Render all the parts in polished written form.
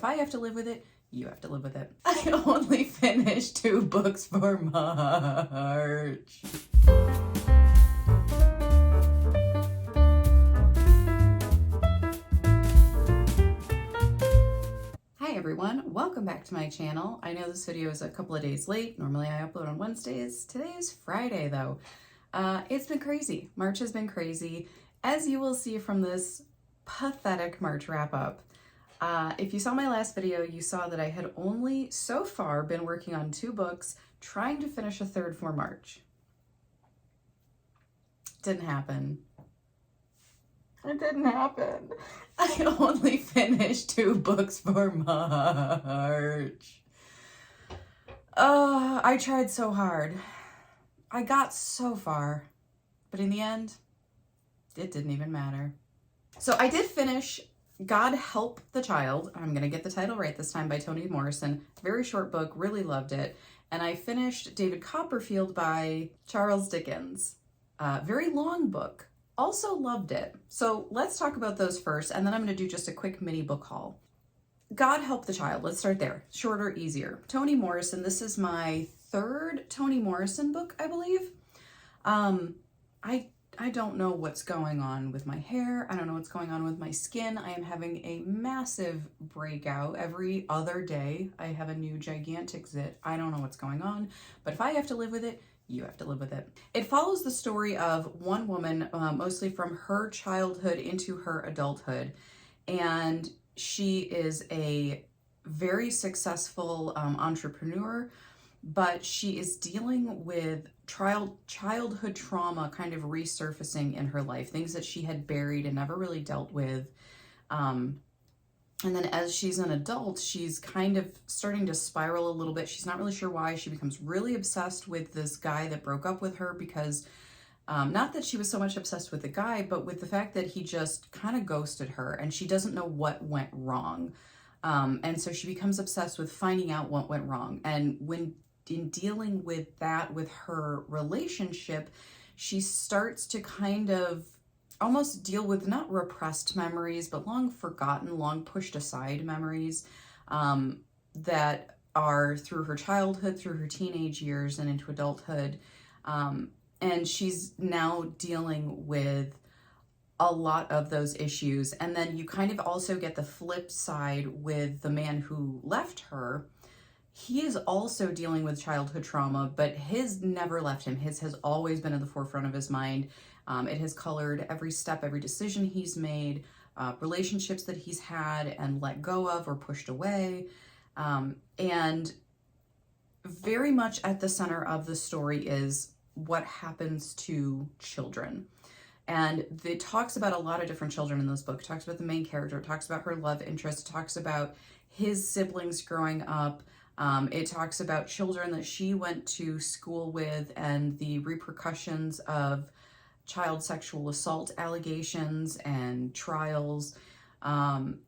if I have to live with it, you have to live with it. I only finished 2 books for March. Hi everyone, welcome back to my channel. I know this video is a couple of days late. Normally I upload on Wednesdays. Today is Friday though. It's been crazy. March has been crazy, as you will see from this pathetic March wrap up. If you saw my last video, you saw that I had only so far been working on 2 books, trying to finish a 3rd for March. Didn't happen. It didn't happen. I only finished 2 books for March. I tried so hard. I got so far, but in the end, it didn't even matter. So I did finish God Help the Child. I'm going to get the title right this time, by Toni Morrison. Very short book, really loved it. And I finished David Copperfield by Charles Dickens. Very long book. Also loved it. So let's talk about those first, and then I'm going to do just a quick mini book haul. God Help the Child. Let's start there. Shorter, easier. Toni Morrison. This is my 3rd Toni Morrison book, I believe. I don't know what's going on with my hair. I don't know what's going on with my skin. I am having a massive breakout. Every other day, I have a new gigantic zit. I don't know what's going on, but if I have to live with it, you have to live with it. It follows the story of one woman, mostly from her childhood into her adulthood. And she is a very successful entrepreneur, but she is dealing with childhood trauma kind of resurfacing in her life, things that she had buried and never really dealt with. And then as she's an adult, she's kind of starting to spiral a little bit. She's not really sure why. She becomes really obsessed with this guy that broke up with her because, not that she was so much obsessed with the guy, but with the fact that he just kind of ghosted her and she doesn't know what went wrong. And so she becomes obsessed with finding out what went wrong. And when in dealing with that, with her relationship, she starts to kind of almost deal with not repressed memories, but long forgotten, long pushed aside memories that are through her childhood, through her teenage years and into adulthood. And she's now dealing with a lot of those issues. And then you kind of also get the flip side with the man who left her. He is also dealing with childhood trauma, but his never left him. His has always been at the forefront of his mind. It has colored every step, every decision he's made, relationships that he's had and let go of or pushed away. And very much at the center of the story is what happens to children. And it talks about a lot of different children in this book. It talks about the main character. It talks about her love interest. It talks about his siblings growing up. It talks about children that she went to school with and the repercussions of child sexual assault allegations and trials.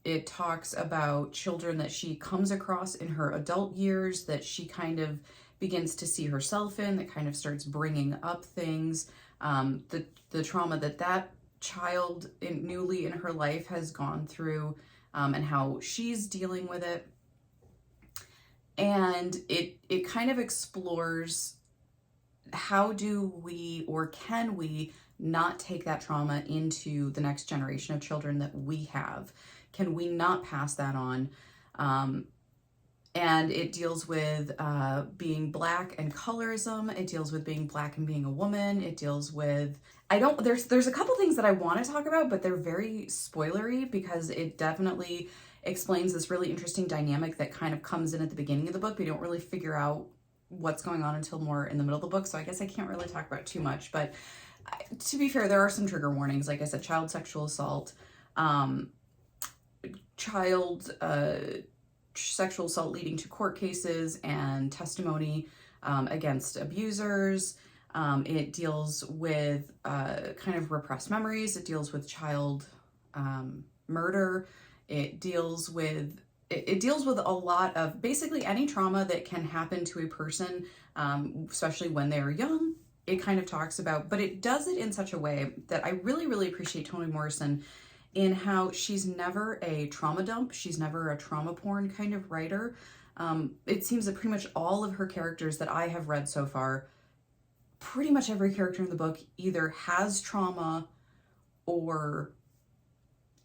It talks about children that she comes across in her adult years that she kind of begins to see herself in, that kind of starts bringing up things, the trauma that child newly in her life has gone through, and how she's dealing with it. And it kind of explores how do we, or can we, not take that trauma into the next generation of children that we have? Can we not pass that on? And it deals with being Black and colorism. It deals with being Black and being a woman. It deals with, there's a couple things that I want to talk about, but they're very spoilery because it definitely explains this really interesting dynamic that kind of comes in at the beginning of the book. We don't really figure out what's going on until more in the middle of the book, so I guess I can't really talk about too much. But to be fair, there are some trigger warnings. Like I said, child sexual assault, child sexual assault leading to court cases and testimony against abusers. It deals with kind of repressed memories. It deals with child murder. It deals with a lot of basically any trauma that can happen to a person, especially when they're young. It kind of talks about, but it does it in such a way that I really, really appreciate Toni Morrison in how she's never a trauma dump. She's never a trauma porn kind of writer. It seems that pretty much all of her characters that I have read so far, pretty much every character in the book either has trauma or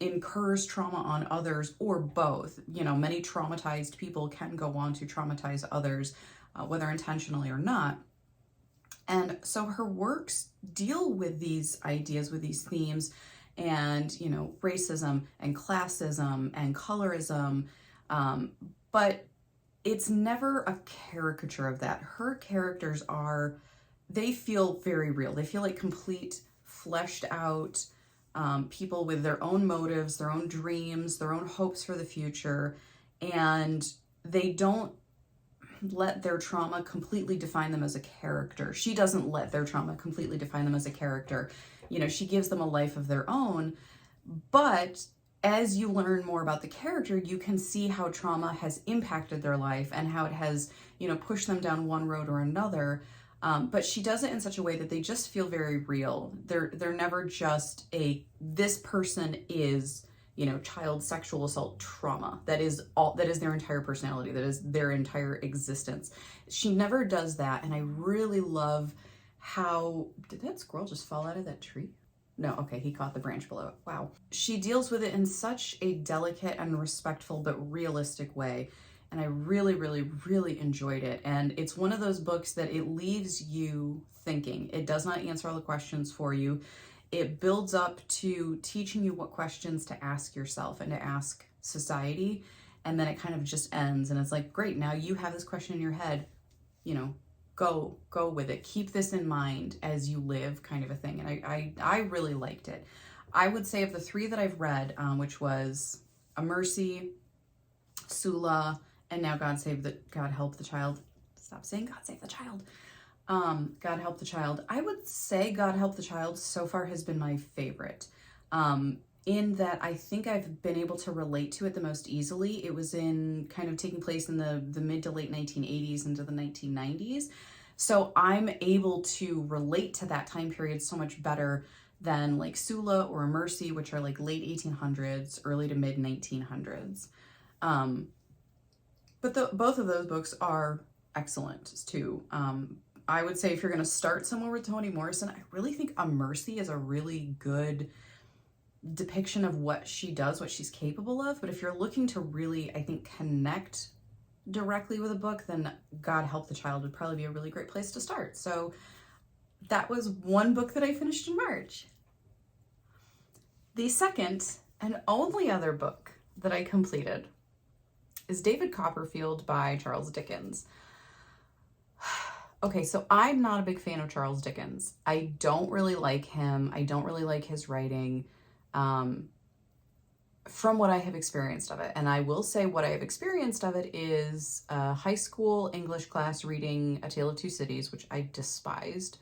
incurs trauma on others, or both. You know, many traumatized people can go on to traumatize others, whether intentionally or not. And so her works deal with these ideas, with these themes, and, you know, racism and classism and colorism, but it's never a caricature of that. Her characters they feel very real. They feel like complete, fleshed out people with their own motives, their own dreams, their own hopes for the future, and they don't let their trauma completely define them as a character. She doesn't let their trauma completely define them as a character. You know, she gives them a life of their own, but as you learn more about the character, you can see how trauma has impacted their life and how it has, you know, pushed them down one road or another. But she does it in such a way that they just feel very real. They're never just this person is, you know, child sexual assault trauma. That is their entire personality. That is their entire existence. She never does that. And I really love how, did that squirrel just fall out of that tree? No, okay, he caught the branch below it. Wow. She deals with it in such a delicate and respectful but realistic way. And I really, really, really enjoyed it. And it's one of those books that it leaves you thinking. It does not answer all the questions for you. It builds up to teaching you what questions to ask yourself and to ask society. And then it kind of just ends. And it's like, great, now you have this question in your head, you know, go with it. Keep this in mind as you live, kind of a thing. And I really liked it. I would say of the three that I've read, which was A Mercy, Sula, and now God Help the Child. Stop saying God Save the Child. God Help the Child. I would say God Help the Child so far has been my favorite. In that I think I've been able to relate to it the most easily. It was in kind of taking place in the mid to late 1980s into the 1990s. So I'm able to relate to that time period so much better than like Sula or A Mercy, which are like late 1800s, early to mid 1900s. But both of those books are excellent too. I would say if you're going to start somewhere with Toni Morrison, I really think A Mercy is a really good depiction of what she does, what she's capable of. But if you're looking to really, I think, connect directly with a book, then God Help the Child would probably be a really great place to start. So that was one book that I finished in March. The second and only other book that I completed is David Copperfield by Charles Dickens. Okay, so I'm not a big fan of Charles Dickens. I don't really like him. I don't really like his writing. From what I have experienced of it. And I will say what I have experienced of it is a high school English class reading A Tale of Two Cities, which I despised.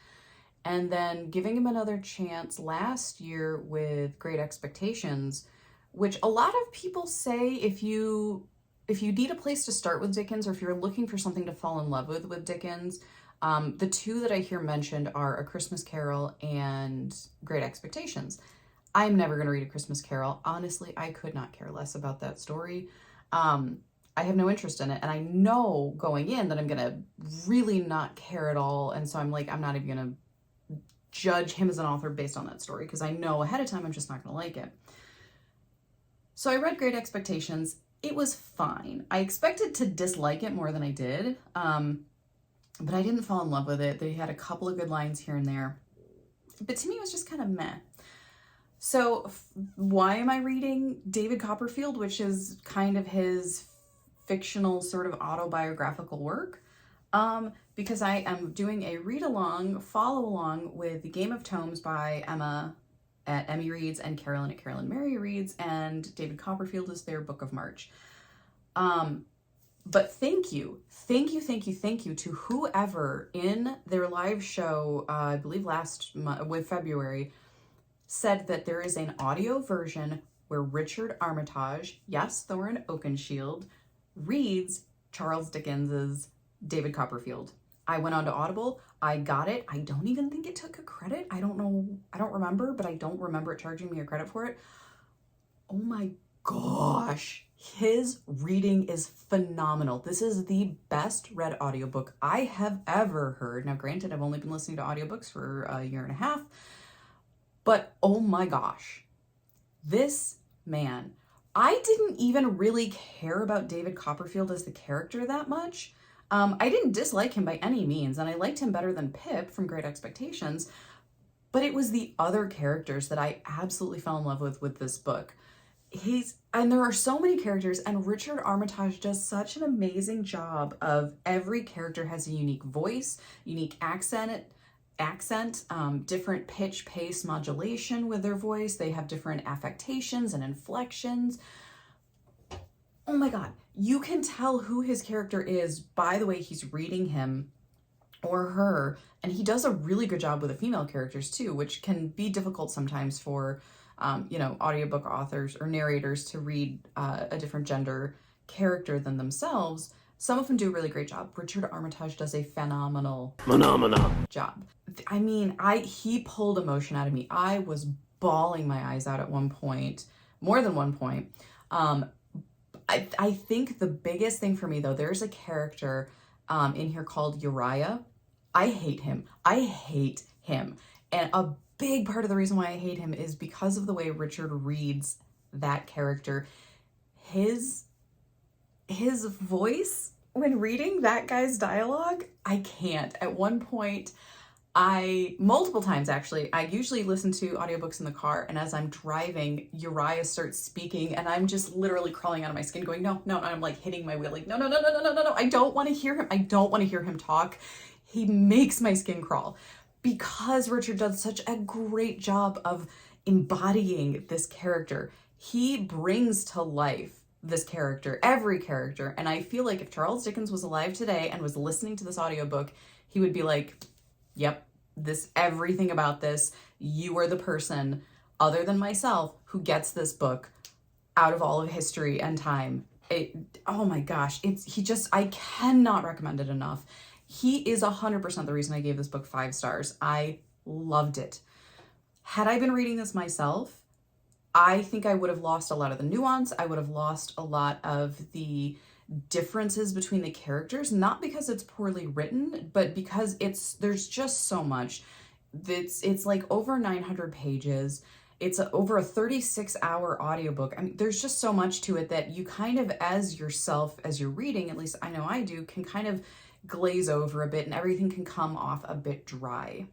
And then giving him another chance last year with Great Expectations, which a lot of people say if you need a place to start with Dickens, or if you're looking for something to fall in love with Dickens, the two that I hear mentioned are A Christmas Carol and Great Expectations. I'm never going to read A Christmas Carol. Honestly, I could not care less about that story. I have no interest in it. And I know going in that I'm going to really not care at all. And so I'm like, I'm not even going to judge him as an author based on that story, because I know ahead of time I'm just not going to like it. So I read Great Expectations. It was fine. I expected to dislike it more than I did, but I didn't fall in love with it. They had a couple of good lines here and there. But to me, it was just kind of meh. So why am I reading David Copperfield, which is kind of his fictional sort of autobiographical work? Because I am doing a read-along, follow-along with The Game of Tomes by Emma at Emmy Reads and Carolyn at Carolyn Mary Reads, and David Copperfield is their book of March. But thank you to whoever in their live show, I believe last month, with February, said that there is an audio version where Richard Armitage, yes, Thorin Oakenshield, reads Charles Dickens's David Copperfield. I went on to Audible. I got it. I don't even think it took a credit. I don't know. I don't remember, but I don't remember it charging me a credit for it. Oh my gosh. His reading is phenomenal. This is the best read audiobook I have ever heard. Now, granted, I've only been listening to audiobooks for a year and a half, but oh my gosh, this man, I didn't even really care about David Copperfield as the character that much. I didn't dislike him by any means, and I liked him better than Pip from Great Expectations, but it was the other characters that I absolutely fell in love with this book. And there are so many characters, and Richard Armitage does such an amazing job of every character has a unique voice, unique accent, different pitch, pace, modulation with their voice. They have different affectations and inflections. Oh my God, you can tell who his character is by the way he's reading him or her, and he does a really good job with the female characters too, which can be difficult sometimes for audiobook authors or narrators to read a different gender character than themselves. Some of them do a really great job. Richard Armitage does a phenomenal job. I mean, he pulled emotion out of me. I was bawling my eyes out at one point, more than one point. I think the biggest thing for me though, there's a character in here called Uriah. I hate him. And a big part of the reason why I hate him is because of the way Richard reads that character. His voice when reading that guy's dialogue, I can't. At one point, multiple times actually, I usually listen to audiobooks in the car, and as I'm driving, Uriah starts speaking, and I'm just literally crawling out of my skin going, no, and I'm like hitting my wheel, like, no, I don't want to hear him. I don't want to hear him talk. He makes my skin crawl because Richard does such a great job of embodying this character. He brings to life this character, every character, and I feel like if Charles Dickens was alive today and was listening to this audiobook, he would be like, yep, everything about this, you are the person other than myself who gets this book out of all of history and time. Oh my gosh, I cannot recommend it enough. He is 100% the reason I gave this book 5 stars. I loved it. Had I been reading this myself, I think I would have lost a lot of the nuance. I would have lost a lot of the differences between the characters, not because it's poorly written, but because there's just so much. It's like over 900 pages. It's over a 36-hour audiobook. I mean, there's just so much to it that you kind of, as you're reading, at least I know I do, can kind of glaze over a bit and everything can come off a bit dry.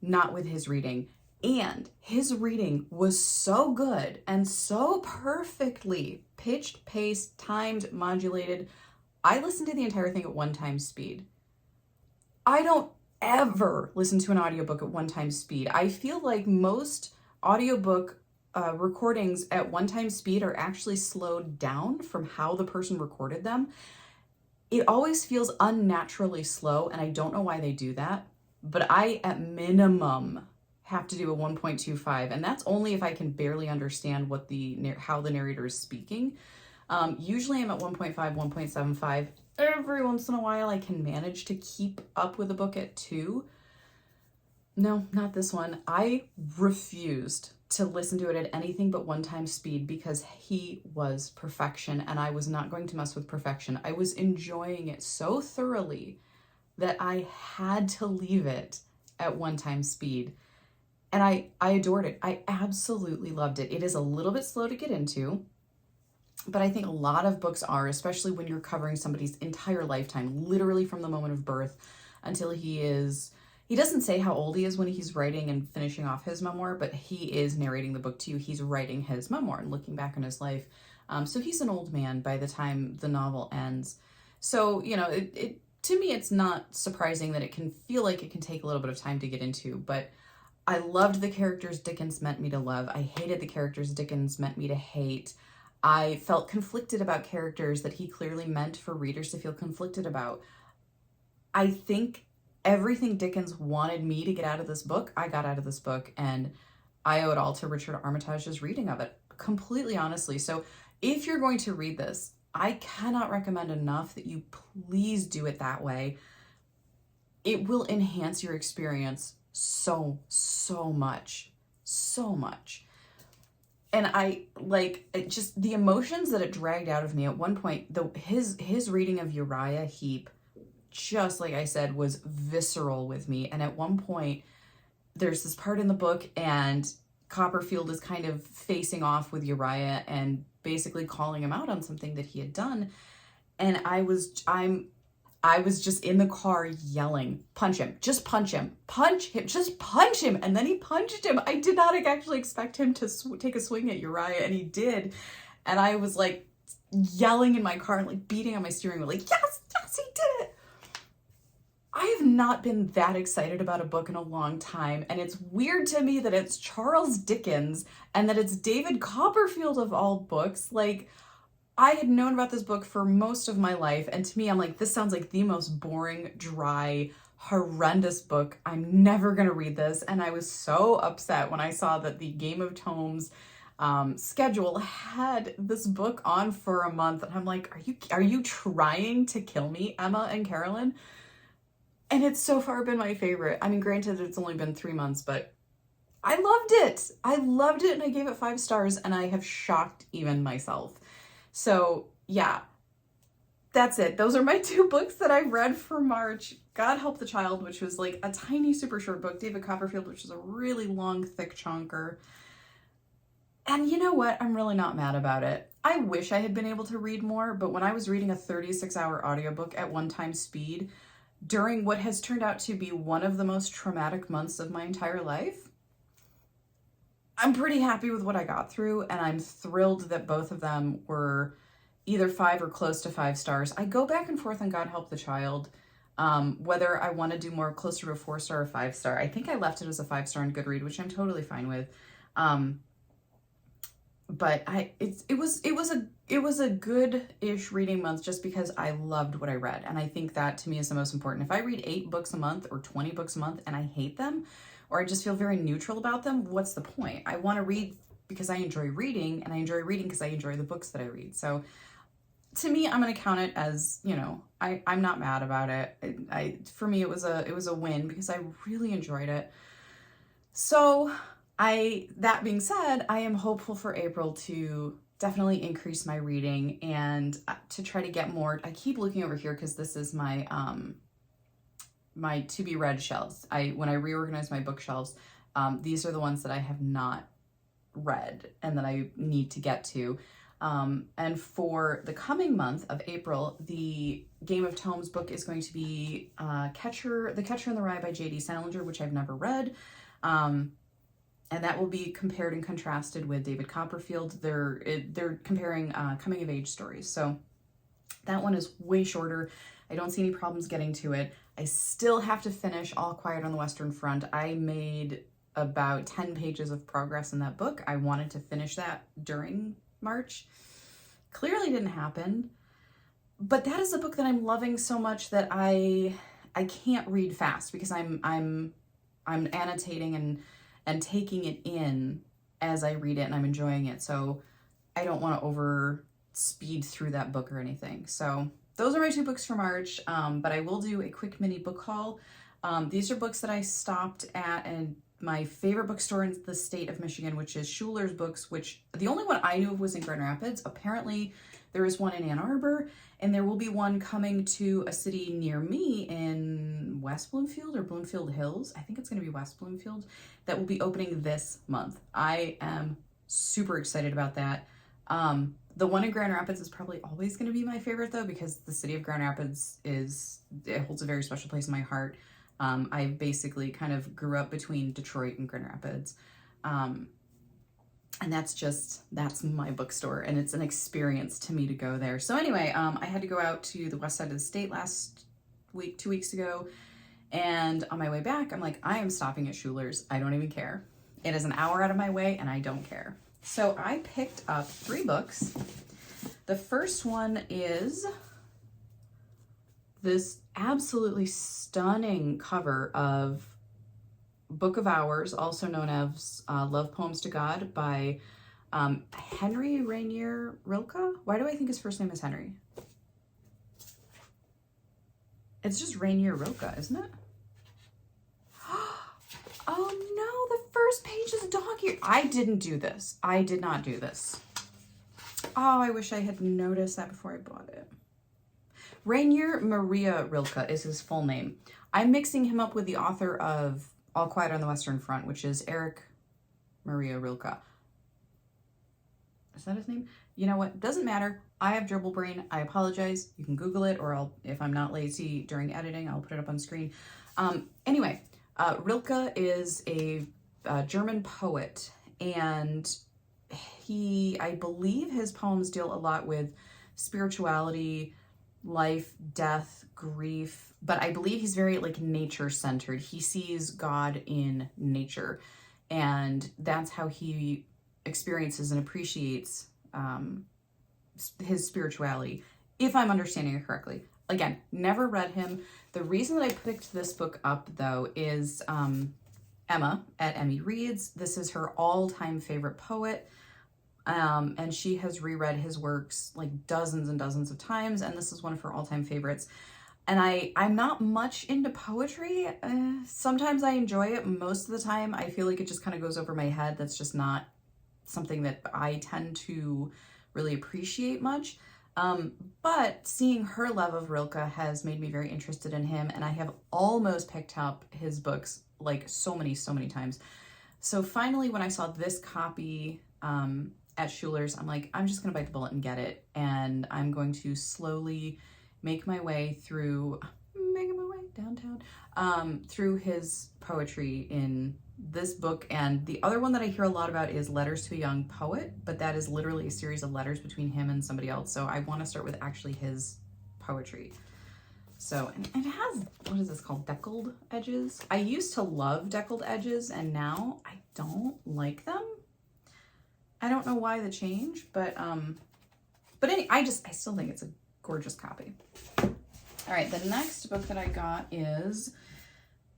Not with his reading. And his reading was so good and so perfectly pitched, paced, timed, modulated. I listened to the entire thing at 1 times speed. I don't ever listen to an audiobook at 1 times speed. I feel like most audiobook recordings at 1 times speed are actually slowed down from how the person recorded them. It always feels unnaturally slow, and I don't know why they do that, but I, at minimum, have to do a 1.25, and that's only if I can barely understand how the narrator is speaking. Usually I'm at 1.5, 1.75. Every once in a while I can manage to keep up with a book at 2. No, not this one. I refused to listen to it at anything but 1 times speed because he was perfection, and I was not going to mess with perfection. I was enjoying it so thoroughly that I had to leave it at 1 times speed. And I adored it. I absolutely loved it. It is a little bit slow to get into, but I think a lot of books are, especially when you're covering somebody's entire lifetime, literally from the moment of birth until he doesn't say how old he is when he's writing and finishing off his memoir, but he is narrating the book to you. He's writing his memoir and looking back on his life. So he's an old man by the time the novel ends. So, to me, it's not surprising that it can feel like it can take a little bit of time to get into, but I loved the characters Dickens meant me to love. I hated the characters Dickens meant me to hate. I felt conflicted about characters that he clearly meant for readers to feel conflicted about. I think everything Dickens wanted me to get out of this book, I got out of this book, and I owe it all to Richard Armitage's reading of it, completely honestly. So if you're going to read this, I cannot recommend enough that you please do it that way. It will enhance your experience so much. And just the emotions that it dragged out of me at one point, his reading of Uriah Heep, just like I said, was visceral with me. And at one point, there's this part in the book, and Copperfield is kind of facing off with Uriah and basically calling him out on something that he had done. And I was just in the car yelling, punch him, just punch him, punch him, just punch him. And then he punched him. I did not actually expect him to take a swing at Uriah, and he did. And I was like yelling in my car and like beating on my steering wheel, like, yes, he did it. I have not been that excited about a book in a long time, and it's weird to me that it's Charles Dickens and that it's David Copperfield of all books. Like, I had known about this book for most of my life, and to me, I'm like, this sounds like the most boring, dry, horrendous book. I'm never gonna read this, and I was so upset when I saw that the Game of Tomes schedule had this book on for a month, and I'm like, are you trying to kill me, Emma and Carolyn? And it's so far been my favorite. I mean, granted, it's only been 3 months, but I loved it. I loved it, and I gave it 5 stars, and I have shocked even myself. So yeah, that's it. Those are my 2 books that I read for March. God Help the Child, which was like a tiny, super short book. David Copperfield, which is a really long, thick chunker. And you know what? I'm really not mad about it. I wish I had been able to read more, but when I was reading a 36-hour audiobook at one time speed, during what has turned out to be one of the most traumatic months of my entire life, I'm pretty happy with what I got through, and I'm thrilled that both of them were either 5 or close to 5 stars. I go back and forth on God Help the Child, whether I want to do more closer to a 4-star or 5-star. I think I left it as a 5-star in Goodread, which I'm totally fine with. But it was a good-ish reading month just because I loved what I read. And I think that to me is the most important. If I read 8 books a month or 20 books a month and I hate them, or I just feel very neutral about them, what's the point? I want to read because I enjoy reading, and I enjoy reading because I enjoy the books that I read. So to me, I'm going to count it as, I'm not mad about it. For me, it was a win because I really enjoyed it. So that being said, I am hopeful for April to definitely increase my reading and to try to get more. I keep looking over here because this is my my to be read shelves. When I reorganize my bookshelves, these are the ones that I have not read and that I need to get to. And for the coming month of April, the Game of Tomes book is going to be The Catcher in the Rye by J.D. Salinger, which I've never read. And that will be compared and contrasted with David Copperfield. They're comparing coming of age stories. So that one is way shorter. I don't see any problems getting to it. I still have to finish All Quiet on the Western Front. I made about 10 pages of progress in that book. I wanted to finish that during March. Clearly didn't happen. But that is a book that I'm loving so much that I can't read fast because I'm annotating and taking it in as I read it, and I'm enjoying it. So I don't want to over speed through that book or anything. So those are my 2 books for March, but I will do a quick mini book haul. These are books that I stopped at and my favorite bookstore in the state of Michigan, which is Schuler's Books, which the only one I knew of was in Grand Rapids. Apparently there is one in Ann Arbor, and there will be one coming to a city near me in West Bloomfield or Bloomfield Hills. I think it's going to be West Bloomfield, that will be opening this month. I am super excited about that. The one in Grand Rapids is probably always going to be my favorite though, because the city of Grand Rapids holds a very special place in my heart. I basically kind of grew up between Detroit and Grand Rapids. And that's my bookstore, and it's an experience to me to go there. So anyway, I had to go out to the west side of the state last week, 2 weeks ago. And on my way back, I'm like, I am stopping at Schuler's. I don't even care. It is an hour out of my way and I don't care. So I picked up 3 books. The first one is this absolutely stunning cover of Book of Hours, also known as Love Poems to God by Henry Rainier Rilke. Why do I think his first name is Henry? It's just Rainier Rilke, isn't it? Oh no, the first page is dog ear. I didn't do this. I did not do this. Oh, I wish I had noticed that before I bought it. Rainier Maria Rilke is his full name. I'm mixing him up with the author of All Quiet on the Western Front, which is Eric Maria Rilke. Is that his name? You know what? Doesn't matter. I have dribble brain. I apologize. You can Google it, or if I'm not lazy during editing, I'll put it up on screen. Anyway, Rilke is a German poet, and I believe his poems deal a lot with spirituality, life, death, grief, but I believe he's very like nature centered. He sees God in nature, and that's how he experiences and appreciates his spirituality, if I'm understanding it correctly. Again, never read him. The reason that I picked this book up, though, is Emma at Emmy Reads. This is her all-time favorite poet, and she has reread his works like dozens and dozens of times, and this is one of her all-time favorites. And I'm not much into poetry. Sometimes I enjoy it. Most of the time, I feel like it just kind of goes over my head. That's just not something that I tend to really appreciate much. But seeing her love of Rilke has made me very interested in him, and I have almost picked up his books like so many times. So finally, when I saw this copy at Schuler's, I'm like, I'm just gonna bite the bullet and get it, and I'm going to slowly make my way through, making my way downtown, through his poetry in this book. And the other one that I hear a lot about is Letters to a Young Poet, but that is literally a series of letters between him and somebody else. So I want to start with actually his poetry. So, and it has, what is this called? Deckled edges. I used to love deckled edges, and now I don't like them. I don't know why the change, but anyway, I still think it's a gorgeous copy. All right, the next book that I got is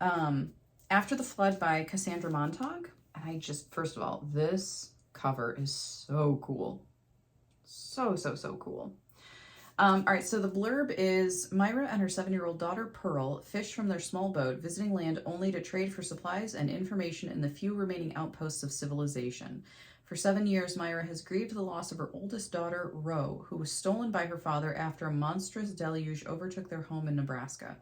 After the Flood by Cassandra Montague. And first of all, this cover is so cool. So cool. All right, so the blurb is, Myra and her 7-year-old daughter, Pearl, fish from their small boat, visiting land only to trade for supplies and information in the few remaining outposts of civilization. For 7 years, Myra has grieved the loss of her oldest daughter, Ro, who was stolen by her father after a monstrous deluge overtook their home in Nebraska.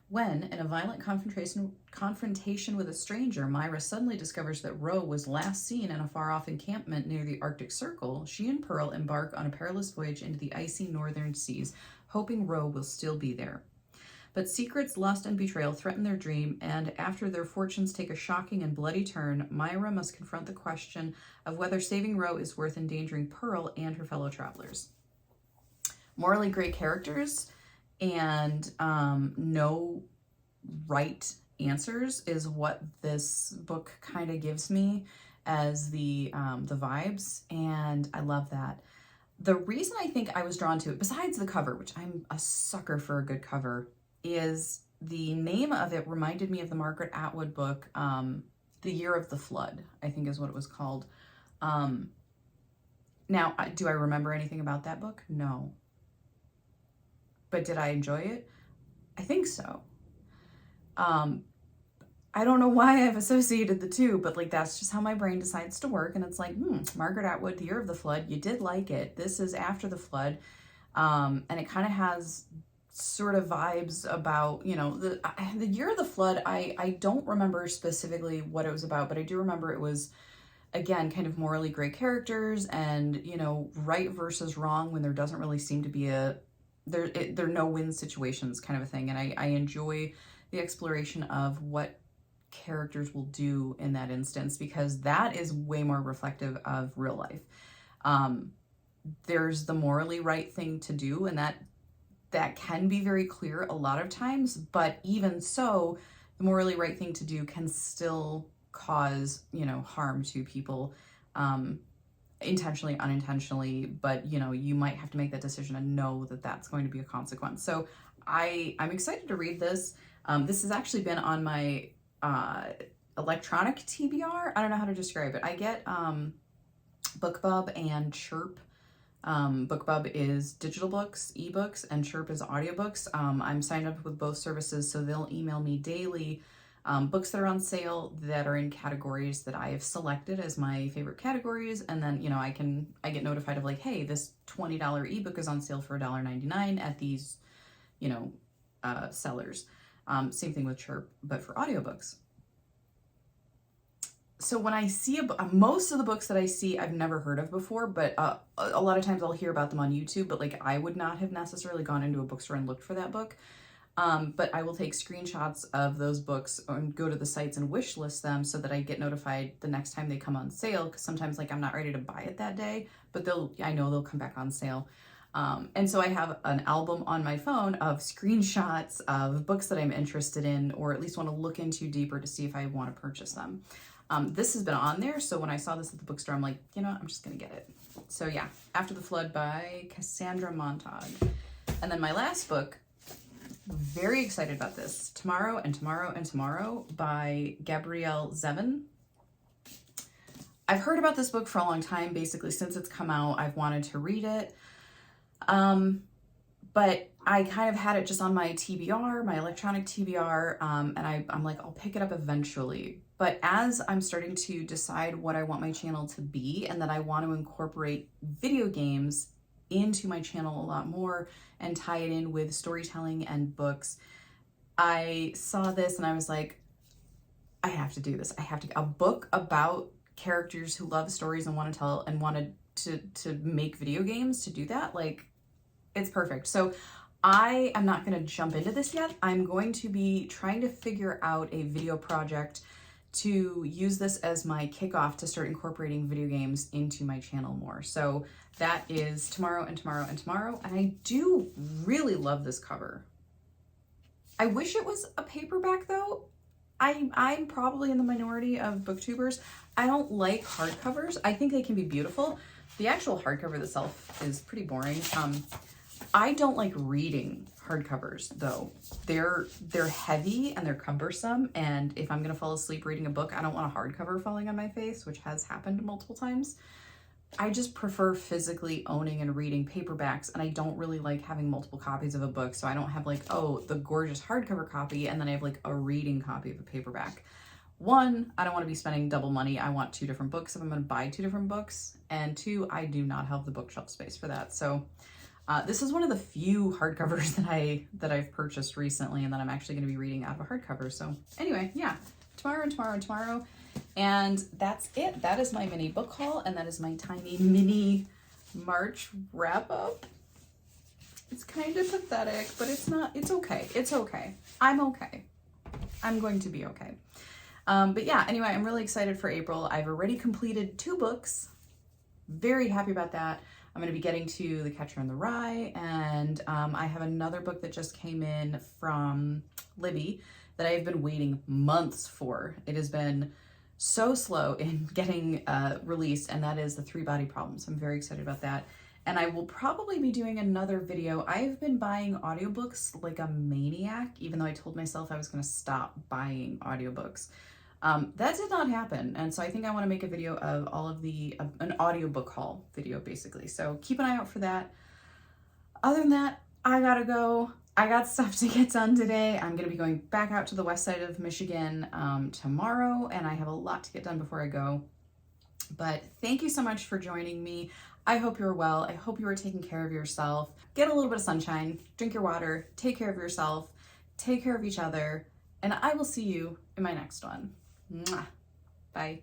When, in a violent confrontation with a stranger, Myra suddenly discovers that Ro was last seen in a far-off encampment near the Arctic Circle, she and Pearl embark on a perilous voyage into the icy northern seas, hoping Ro will still be there. But secrets, lust, and betrayal threaten their dream, and after their fortunes take a shocking and bloody turn, Myra must confront the question of whether saving Ro is worth endangering Pearl and her fellow travelers. Morally great characters, and no right answers is what this book kind of gives me as the vibes, and I love that. The reason I think I was drawn to it, besides the cover, which I'm a sucker for a good cover, is the name of it reminded me of the Margaret Atwood book, The Year of the Flood, I think is what it was called. Now, do I remember anything about that book? No. But did I enjoy it? I think so. I don't know why I've associated the two, but like that's just how my brain decides to work. And it's like, Margaret Atwood, The Year of the Flood, you did like it. This is After the Flood. And it kind of has sort of vibes about, the Year of the Flood. I don't remember specifically what it was about, but I do remember it was, again, kind of morally gray characters and, right versus wrong when there doesn't really seem to be there are no-win situations kind of a thing. And I enjoy the exploration of what characters will do in that instance, because that is way more reflective of real life. There's the morally right thing to do, and that can be very clear a lot of times, but even so, the morally right thing to do can still cause, harm to people, intentionally, unintentionally, but you might have to make that decision and know that that's going to be a consequence. So I'm excited to read this. This has actually been on my electronic TBR. I don't know how to describe it. I get BookBub and Chirp. BookBub is digital books, ebooks, and Chirp is audiobooks. I'm signed up with both services, so they'll email me daily books that are on sale that are in categories that I have selected as my favorite categories. And then, you know, I get notified of like, hey, this $20 ebook is on sale for $1.99 at these, you know, sellers. Same thing with Chirp, but for audiobooks. So when I see most of the books that I see, I've never heard of before, but a lot of times I'll hear about them on YouTube, but like I would not have necessarily gone into a bookstore and looked for that book. But I will take screenshots of those books and go to the sites and wish list them so that I get notified the next time they come on sale. Because sometimes like I'm not ready to buy it that day, but I know they'll come back on sale. And so I have an album on my phone of screenshots of books that I'm interested in, or at least want to look into deeper to see if I want to purchase them. This has been on there, so when I saw this at the bookstore, I'm like, you know, I'm just gonna get it. So yeah, After the Flood by Cassandra Montag. And then my last book, very excited about this, Tomorrow and Tomorrow and Tomorrow by Gabrielle Zevin. I've heard about this book for a long time. Basically, since it's come out, I've wanted to read it. But I kind of had it just on my TBR, my electronic TBR, and I'm like, I'll pick it up eventually. But as I'm starting to decide what I want my channel to be, and that I want to incorporate video games into my channel a lot more and tie it in with storytelling and books, I saw this and I was like, I have to do this. A book about characters who love stories and want to tell and wanted to make video games to do that. Like, it's perfect. So I am not going to jump into this yet. I'm going to be trying to figure out a video project to use this as my kickoff to start incorporating video games into my channel more. So that is Tomorrow and Tomorrow and Tomorrow. And I do really love this cover. I wish it was a paperback though. I'm probably in the minority of booktubers. I don't like hardcovers. I think they can be beautiful. The actual hardcover itself is pretty boring. I don't like reading hardcovers though. They're heavy and they're cumbersome, and if I'm gonna fall asleep reading a book, I don't want a hardcover falling on my face, which has happened multiple times. I just prefer physically owning and reading paperbacks, and I don't really like having multiple copies of a book, so I don't have like, oh, the gorgeous hardcover copy and then I have like a reading copy of a paperback. One, I don't want to be spending double money. I want 2 different books if I'm going to buy 2 different books, and 2, I do not have the bookshelf space for that. So this is one of the few hardcovers that I've purchased recently and that I'm actually going to be reading out of a hardcover. So anyway, yeah, Tomorrow and Tomorrow and Tomorrow. And that's it. That is my mini book haul, and that is my tiny mini March wrap up. It's kind of pathetic, but it's not. It's okay. It's okay. I'm okay. I'm going to be okay. But yeah, anyway, I'm really excited for April. I've already completed 2 books. Very happy about that. I'm going to be getting to The Catcher in the Rye, and I have another book that just came in from Libby that I've been waiting months for. It has been so slow in getting released, and that is The 3 Body Problem. So I'm very excited about that. And I will probably be doing another video. I've been buying audiobooks like a maniac, even though I told myself I was going to stop buying audiobooks. That did not happen. And so I think I want to make a video of all of an audiobook haul video, basically. So keep an eye out for that. Other than that, I gotta go. I got stuff to get done today. I'm going to be going back out to the west side of Michigan tomorrow, and I have a lot to get done before I go. But thank you so much for joining me. I hope you're well. I hope you are taking care of yourself. Get a little bit of sunshine, drink your water, take care of yourself, take care of each other, and I will see you in my next one. Mwah. Bye.